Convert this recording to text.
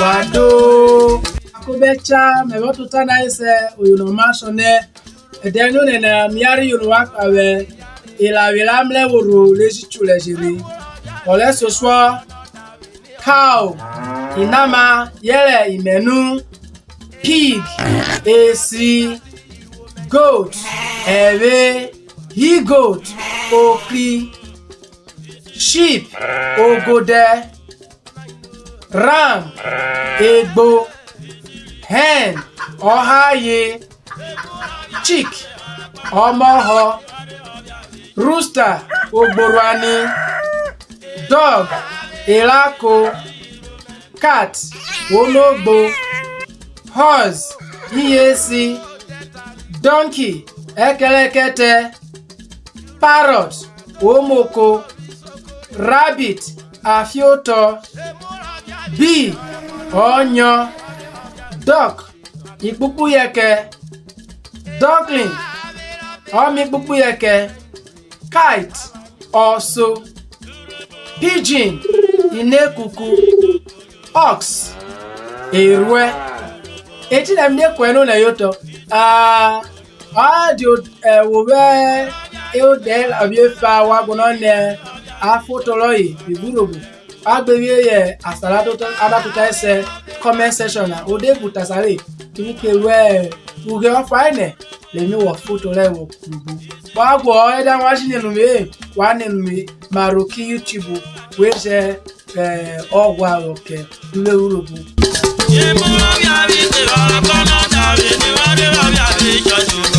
Wado Akobecha mevotuta na ise oyono mashone edenu nena miari yonwa awe ila wilamle woro lejichule jiri ole soswo cow inama yele imenu pig esi goat ewe he goat okri sheep ogode ram egbo hen ohaye chick omoho rooster ogborani dog elako cat ologbo horse iyesi donkey ekelekete parrot omoko rabbit afioto bee onyo duck ikpupu yeke duckling omi ikpupu yeke kite oso pigeon inekuku ox erwe eti na mne kwenu na yoto adio wowe eodel abiefa wagono ne afotoloyi biburobu agbewie ye asalato adatuta ese comment section na ode butasare kike we uge ofaine le mi wo foto le wo kubu wagwo eda washine nume wane maroki youtube we je ogwa oke le urobu ye mo ya bi te wa kono da bi ni wa de wa ya bi joju